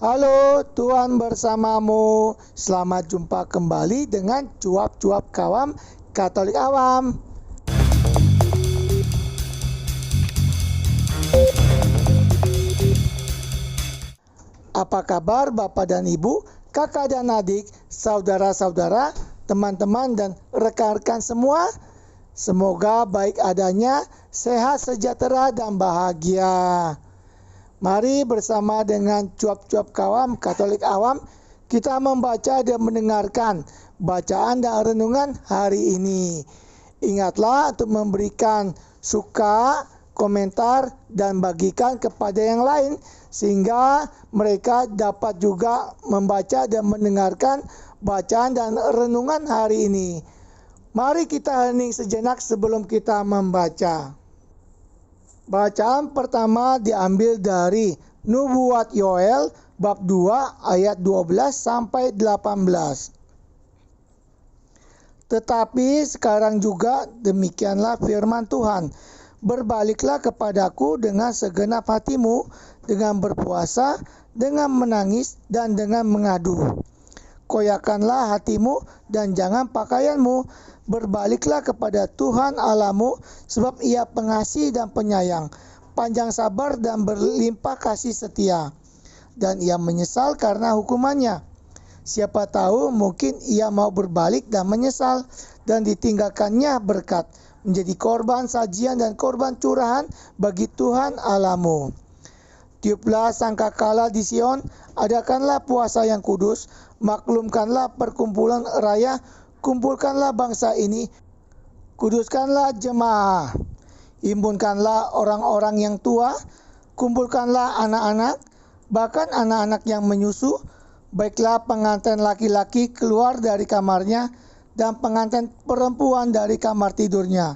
Halo, Tuhan bersamamu. Selamat jumpa kembali dengan Cuap-Cuap Kawam Katolik Awam. Apa kabar Bapak dan Ibu, kakak dan adik, saudara-saudara, teman-teman dan rekan-rekan semua? Semoga baik adanya, sehat, sejahtera, dan bahagia. Mari bersama dengan Cuap-Cuap Kawam Katolik Awam kita membaca dan mendengarkan bacaan dan renungan hari ini. Ingatlah untuk memberikan suka, komentar, dan bagikan kepada yang lain sehingga mereka dapat juga membaca dan mendengarkan bacaan dan renungan hari ini. Mari kita hening sejenak sebelum kita membaca. Bacaan pertama diambil dari Nubuat Yoel bab 2 ayat 12 sampai 18. Tetapi sekarang juga demikianlah firman Tuhan. Berbaliklah kepadaku dengan segenap hatimu, dengan berpuasa, dengan menangis, dan dengan mengadu. Koyakanlah hatimu dan jangan pakaianmu. Berbaliklah kepada Tuhan Allahmu, sebab Ia pengasih dan penyayang, panjang sabar dan berlimpah kasih setia, dan Ia menyesal karena hukumannya. Siapa tahu mungkin Ia mau berbalik dan menyesal, dan ditinggalkannya berkat, menjadi korban sajian dan korban curahan bagi Tuhan Allahmu. Tiuplah sangkakala di Sion, adakanlah puasa yang kudus, maklumkanlah perkumpulan raya, kumpulkanlah bangsa ini, kuduskanlah jemaah, himpunkanlah orang-orang yang tua, kumpulkanlah anak-anak, bahkan anak-anak yang menyusu, baiklah pengantin laki-laki keluar dari kamarnya, dan pengantin perempuan dari kamar tidurnya.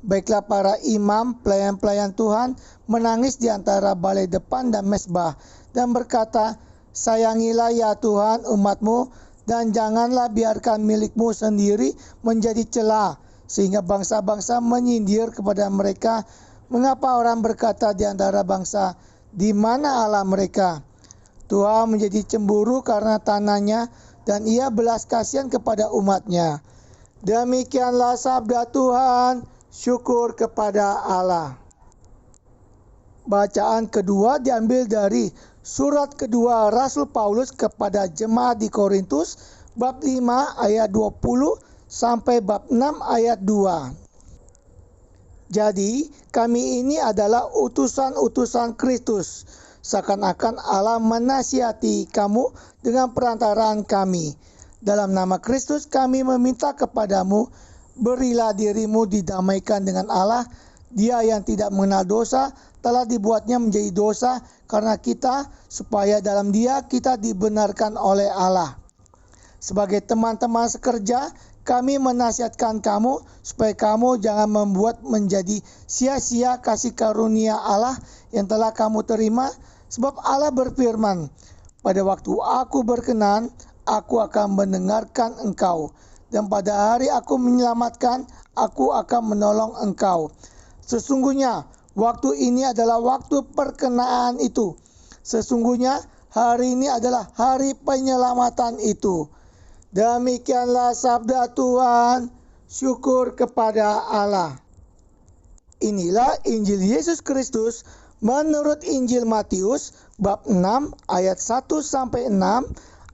Baiklah para imam, pelayan-pelayan Tuhan, menangis di antara balai depan dan mezbah, dan berkata, sayangilah ya Tuhan umatmu, dan janganlah biarkan milikmu sendiri menjadi celah, sehingga bangsa-bangsa menyindir kepada mereka. Mengapa orang berkata di antara bangsa, di mana Allah mereka? Tuhan menjadi cemburu karena tanahnya, dan Ia belas kasihan kepada umatnya. Demikianlah sabda Tuhan, syukur kepada Allah. Bacaan kedua diambil dari surat kedua Rasul Paulus kepada jemaat di Korintus bab 5 ayat 20 sampai bab 6 ayat 2. Jadi kami ini adalah utusan-utusan Kristus, seakan-akan Allah menasihati kamu dengan perantaraan kami. Dalam nama Kristus kami meminta kepadamu, berilah dirimu didamaikan dengan Allah. Dia yang tidak mengenal dosa telah dibuatnya menjadi dosa karena kita, supaya dalam Dia kita dibenarkan oleh Allah. Sebagai teman-teman sekerja, kami menasihatkan kamu supaya kamu jangan membuat menjadi sia-sia kasih karunia Allah yang telah kamu terima, sebab Allah berfirman, pada waktu aku berkenan, aku akan mendengarkan engkau, dan pada hari aku menyelamatkan, aku akan menolong engkau. Sesungguhnya waktu ini adalah waktu perkenaan itu. Sesungguhnya hari ini adalah hari penyelamatan itu. Demikianlah sabda Tuhan, syukur kepada Allah. Inilah Injil Yesus Kristus menurut Injil Matius bab 6 ayat 1 sampai 6,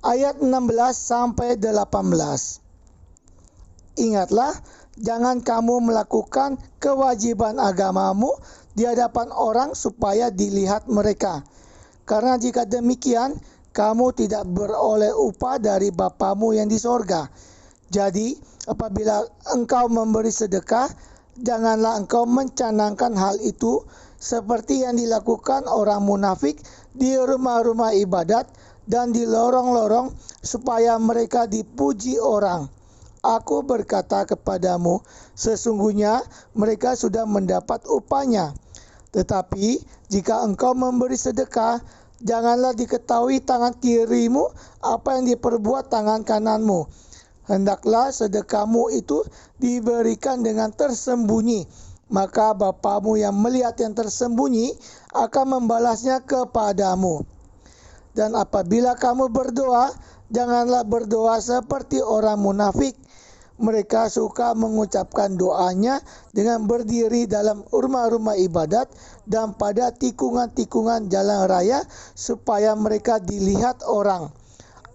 ayat 16 sampai 18. Ingatlah, jangan kamu melakukan kewajiban agamamu di hadapan orang supaya dilihat mereka. Karena jika demikian, kamu tidak beroleh upah dari Bapamu yang di sorga. Jadi, apabila engkau memberi sedekah, janganlah engkau mencanangkan hal itu seperti yang dilakukan orang munafik di rumah-rumah ibadat dan di lorong-lorong supaya mereka dipuji orang. Aku berkata kepadamu, sesungguhnya mereka sudah mendapat upahnya. Tetapi jika engkau memberi sedekah, janganlah diketahui tangan kirimu apa yang diperbuat tangan kananmu. Hendaklah sedekahmu itu diberikan dengan tersembunyi, maka Bapamu yang melihat yang tersembunyi akan membalasnya kepadamu. Dan apabila kamu berdoa, janganlah berdoa seperti orang munafik. Mereka suka mengucapkan doanya dengan berdiri dalam rumah-rumah ibadat dan pada tikungan-tikungan jalan raya supaya mereka dilihat orang.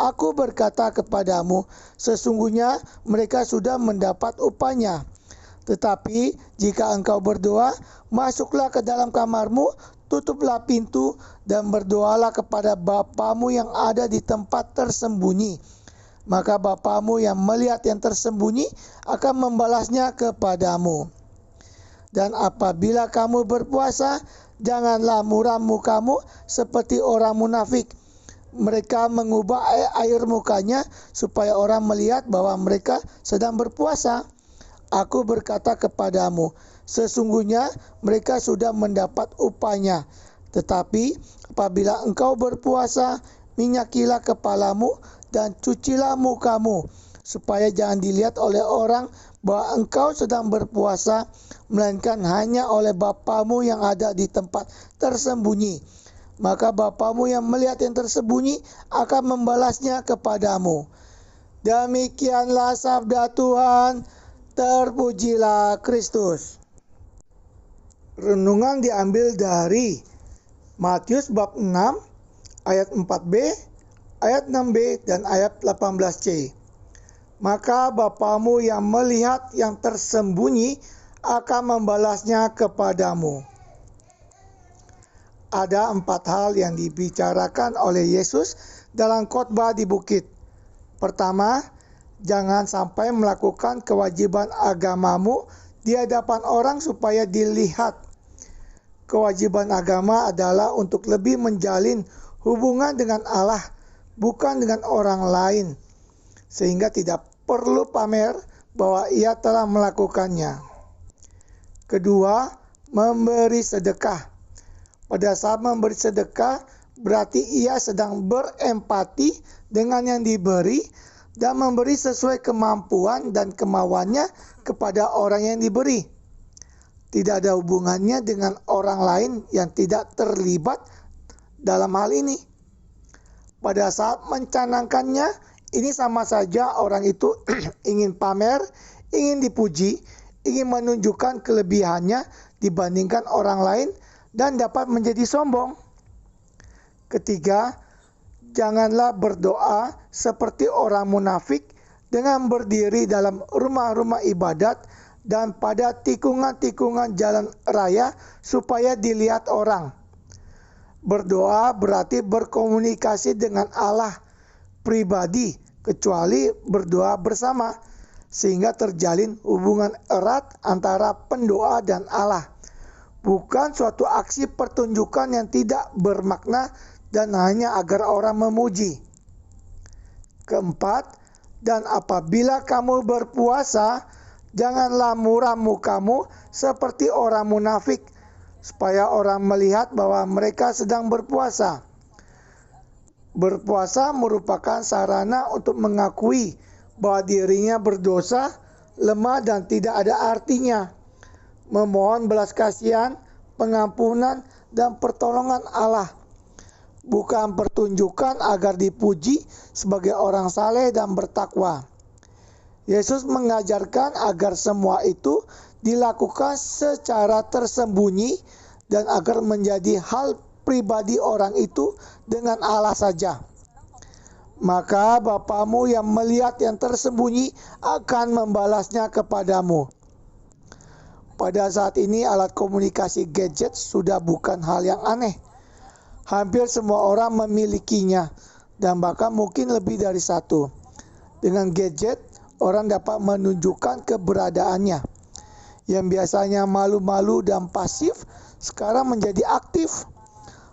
Aku berkata kepadamu, sesungguhnya mereka sudah mendapat upahnya. Tetapi jika engkau berdoa, masuklah ke dalam kamarmu, tutuplah pintu dan berdoalah kepada Bapamu yang ada di tempat tersembunyi. Maka Bapamu yang melihat yang tersembunyi akan membalasnya kepadamu. Dan apabila kamu berpuasa, janganlah muram mukamu seperti orang munafik. Mereka mengubah air mukanya supaya orang melihat bahwa mereka sedang berpuasa. Aku berkata kepadamu, sesungguhnya mereka sudah mendapat upahnya. Tetapi apabila engkau berpuasa, minyakilah kepalamu dan cucilah mukamu, supaya jangan dilihat oleh orang bahwa engkau sedang berpuasa, melainkan hanya oleh Bapamu yang ada di tempat tersembunyi. Maka Bapamu yang melihat yang tersembunyi akan membalasnya kepadamu. Demikianlah sabda Tuhan, terpujilah Kristus. Renungan diambil dari Matius bab 6 ayat 4b, ayat 6b dan ayat 18c. Maka Bapamu yang melihat yang tersembunyi akan membalasnya kepadamu. Ada 4 hal yang dibicarakan oleh Yesus dalam khotbah di bukit. Pertama, jangan sampai melakukan kewajiban agamamu di hadapan orang supaya dilihat. Kewajiban agama adalah untuk lebih menjalin hubungan dengan Allah, bukan dengan orang lain, sehingga tidak perlu pamer bahwa ia telah melakukannya. Kedua, memberi sedekah. Pada saat memberi sedekah, berarti ia sedang berempati dengan yang diberi dan memberi sesuai kemampuan dan kemauannya kepada orang yang diberi. Tidak ada hubungannya dengan orang lain yang tidak terlibat dalam hal ini. Pada saat mencanangkannya, ini sama saja orang itu ingin pamer, ingin dipuji, ingin menunjukkan kelebihannya dibandingkan orang lain dan dapat menjadi sombong. Ketiga, janganlah berdoa seperti orang munafik dengan berdiri dalam rumah-rumah ibadat dan pada tikungan-tikungan jalan raya supaya dilihat orang. Berdoa berarti berkomunikasi dengan Allah pribadi, kecuali berdoa bersama, sehingga terjalin hubungan erat antara pendoa dan Allah. Bukan suatu aksi pertunjukan yang tidak bermakna dan hanya agar orang memuji. Keempat, dan apabila kamu berpuasa, janganlah muram mukamu seperti orang munafik, supaya orang melihat bahwa mereka sedang berpuasa. Berpuasa merupakan sarana untuk mengakui bahwa dirinya berdosa, lemah dan tidak ada artinya. Memohon belas kasihan, pengampunan dan pertolongan Allah. Bukan pertunjukan agar dipuji sebagai orang saleh dan bertakwa. Yesus mengajarkan agar semua itu dilakukan secara tersembunyi dan agar menjadi hal pribadi orang itu dengan Allah saja. Maka Bapamu yang melihat yang tersembunyi akan membalasnya kepadamu. Pada saat ini alat komunikasi gadget sudah bukan hal yang aneh. Hampir semua orang memilikinya dan bahkan mungkin lebih dari satu. Dengan gadget, orang dapat menunjukkan keberadaannya. Yang biasanya malu-malu dan pasif, sekarang menjadi aktif.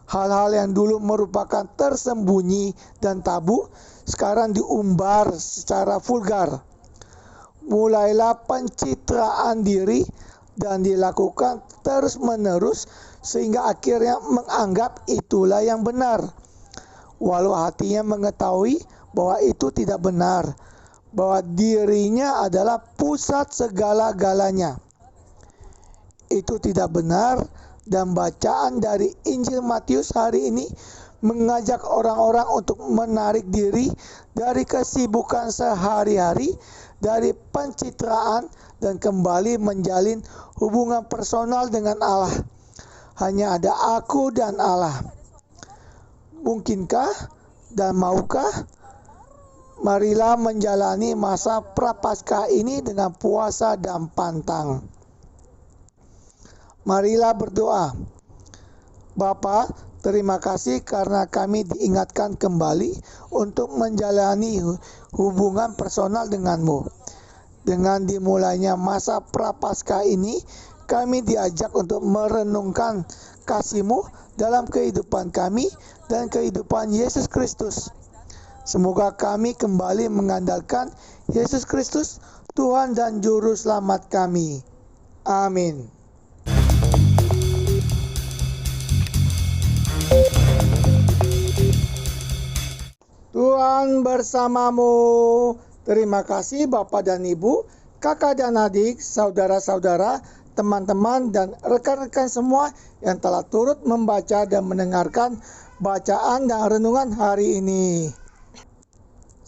Hal-hal yang dulu merupakan tersembunyi dan tabu, sekarang diumbar secara vulgar. Mulailah pencitraan diri dan dilakukan terus-menerus sehingga akhirnya menganggap itulah yang benar. Walau hatinya mengetahui bahwa itu tidak benar, bahwa dirinya adalah pusat segala-galanya. Itu tidak benar dan bacaan dari Injil Matius hari ini mengajak orang-orang untuk menarik diri dari kesibukan sehari-hari, dari pencitraan, dan kembali menjalin hubungan personal dengan Allah. Hanya ada aku dan Allah. Mungkinkah dan maukah? Marilah menjalani masa Prapaskah ini dengan puasa dan pantang. Marilah berdoa. Bapa, terima kasih karena kami diingatkan kembali untuk menjalani hubungan personal denganmu. Dengan dimulainya masa Prapaskah ini, kami diajak untuk merenungkan kasih-Mu dalam kehidupan kami dan kehidupan Yesus Kristus. Semoga kami kembali mengandalkan Yesus Kristus, Tuhan dan Juru Selamat kami. Amin. Tuhan bersamamu. Terima kasih Bapak dan Ibu, kakak dan adik, saudara-saudara, teman-teman, dan rekan-rekan semua yang telah turut membaca dan mendengarkan bacaan dan renungan hari ini.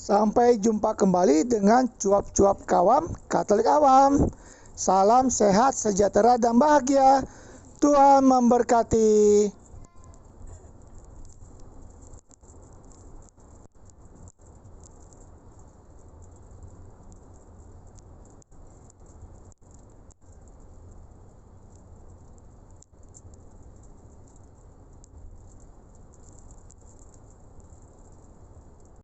Sampai jumpa kembali dengan cuap-cuap kawam Katolik awam. Salam sehat, sejahtera, dan bahagia. Tuhan memberkati.